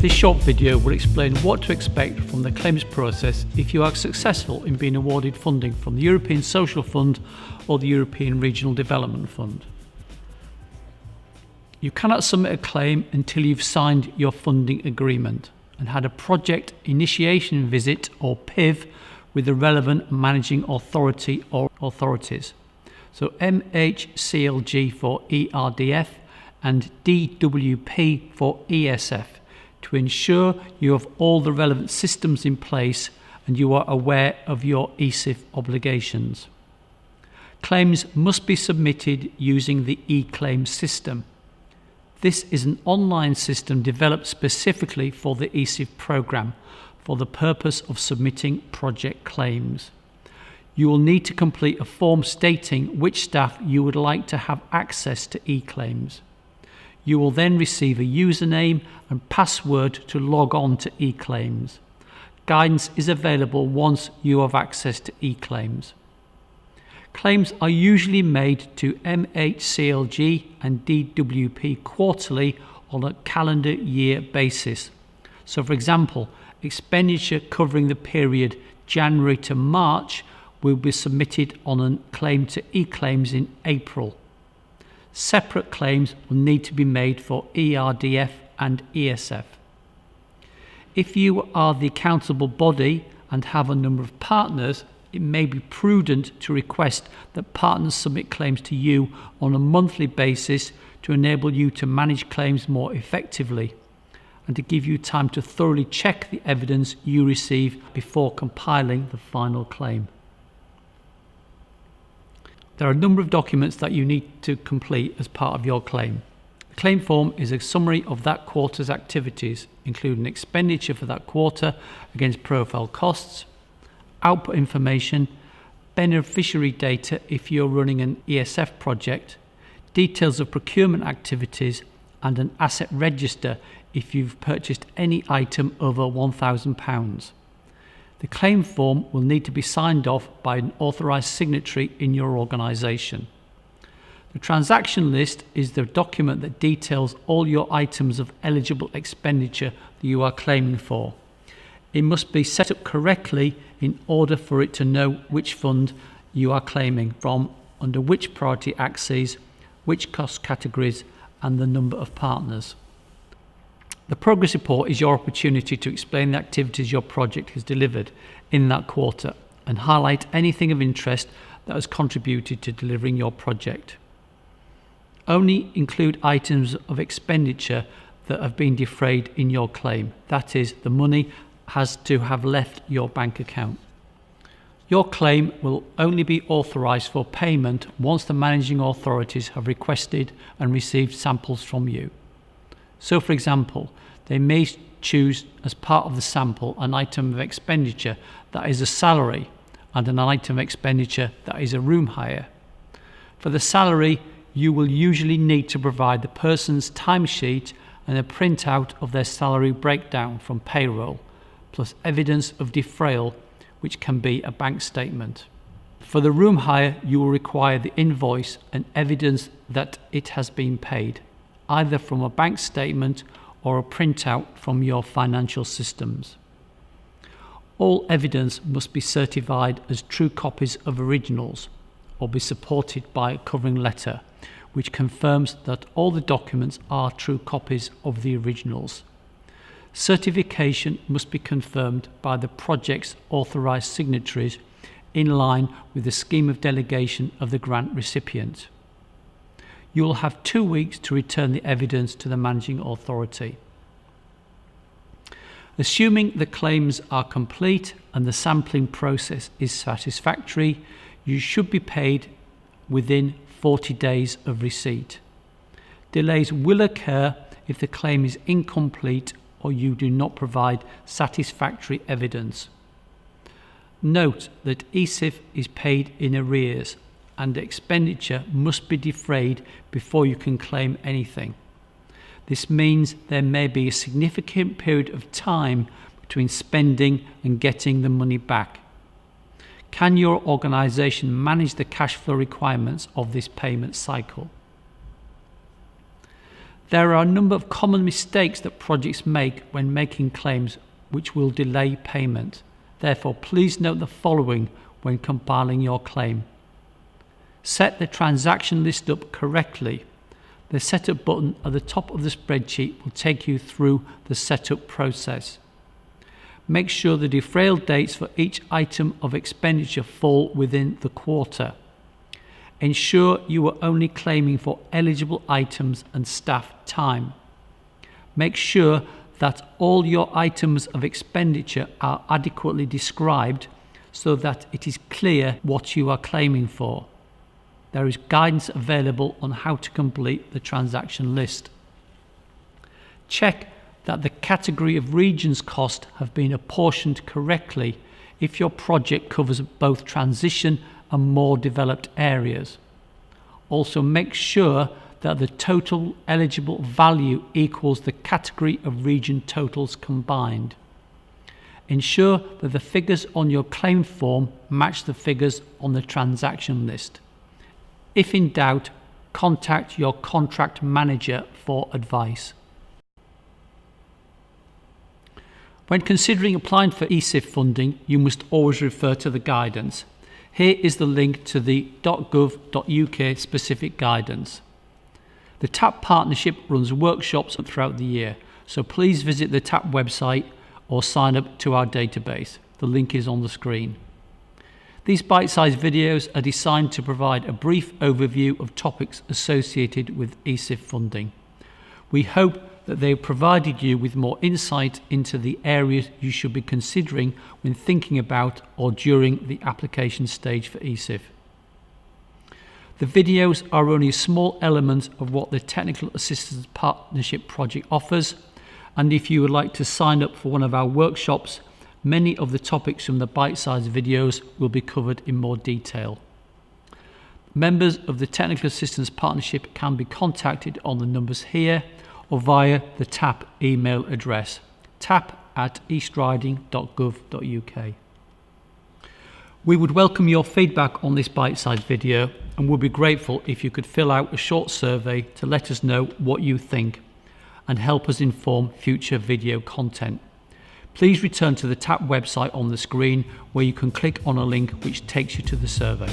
This short video will explain what to expect from the claims process if you are successful in being awarded funding from the European Social Fund or the European Regional Development Fund. You cannot submit a claim until you've signed your funding agreement and had a project initiation visit or PIV with the relevant managing authority or authorities. So MHCLG for ERDF and DWP for ESF, to ensure you have all the relevant systems in place and you are aware of your ESIF obligations. Claims must be submitted using the eClaim system. This is an online system developed specifically for the ESIF programme for the purpose of submitting project claims. You will need to complete a form stating which staff you would like to have access to eClaims. You will then receive a username and password to log on to eClaims. Guidance is available once you have access to eClaims. Claims are usually made to MHCLG and DWP quarterly on a calendar year basis. So for example, expenditure covering the period January to March will be submitted on a claim to eClaims in April. Separate claims will need to be made for ERDF and ESF. If you are the accountable body and have a number of partners, it may be prudent to request that partners submit claims to you on a monthly basis to enable you to manage claims more effectively and to give you time to thoroughly check the evidence you receive before compiling the final claim. There are a number of documents that you need to complete as part of your claim. The claim form is a summary of that quarter's activities, including expenditure for that quarter against profile costs, output information, beneficiary data if you're running an ESF project, details of procurement activities, and an asset register if you've purchased any item over £1,000. The claim form will need to be signed off by an authorised signatory in your organisation. The transaction list is the document that details all your items of eligible expenditure that you are claiming for. It must be set up correctly in order for it to know which fund you are claiming from, under which priority axes, which cost categories, and the number of partners. The progress report is your opportunity to explain the activities your project has delivered in that quarter and highlight anything of interest that has contributed to delivering your project. Only include items of expenditure that have been defrayed in your claim. That is, the money has to have left your bank account. Your claim will only be authorised for payment once the managing authorities have requested and received samples from you. So for example, they may choose as part of the sample an item of expenditure that is a salary and an item of expenditure that is a room hire. For the salary, you will usually need to provide the person's timesheet and a printout of their salary breakdown from payroll, plus evidence of defrayal, which can be a bank statement. For the room hire, you will require the invoice and evidence that it has been paid, either from a bank statement or a printout from your financial systems. All evidence must be certified as true copies of originals or be supported by a covering letter which confirms that all the documents are true copies of the originals. Certification must be confirmed by the project's authorised signatories in line with the scheme of delegation of the grant recipient. You will have 2 weeks to return the evidence to the managing authority. Assuming the claims are complete and the sampling process is satisfactory, you should be paid within 40 days of receipt. Delays will occur if the claim is incomplete or you do not provide satisfactory evidence. Note that ESIF is paid in arrears and expenditure must be defrayed before you can claim anything. This means there may be a significant period of time between spending and getting the money back. Can your organisation manage the cash flow requirements of this payment cycle? There are a number of common mistakes that projects make when making claims which will delay payment. Therefore, please note the following when compiling your claim. Set the transaction list up correctly. The setup button at the top of the spreadsheet will take you through the setup process. Make sure the defrayal dates for each item of expenditure fall within the quarter. Ensure you are only claiming for eligible items and staff time. Make sure that all your items of expenditure are adequately described so that it is clear what you are claiming for. There is guidance available on how to complete the transaction list. Check that the category of regions cost have been apportioned correctly if your project covers both transition and more developed areas. Also, make sure that the total eligible value equals the category of region totals combined. Ensure that the figures on your claim form match the figures on the transaction list. If in doubt, contact your contract manager for advice. When considering applying for ESIF funding, you must always refer to the guidance. Here is the link to the .gov.uk specific guidance. The TAP partnership runs workshops throughout the year, so please visit the TAP website or sign up to our database. The link is on the screen. These bite-sized videos are designed to provide a brief overview of topics associated with ESIF funding. We hope that they have provided you with more insight into the areas you should be considering when thinking about or during the application stage for ESIF. The videos are only a small element of what the Technical Assistance Partnership Project offers, and if you would like to sign up for one of our workshops, many of the topics from the bite-sized videos will be covered in more detail. Members of the Technical Assistance Partnership can be contacted on the numbers here or via the TAP email address, tap@eastriding.gov.uk. We would welcome your feedback on this bite-sized video and would be grateful if you could fill out a short survey to let us know what you think and help us inform future video content. Please return to the TAP website on the screen where you can click on a link which takes you to the survey.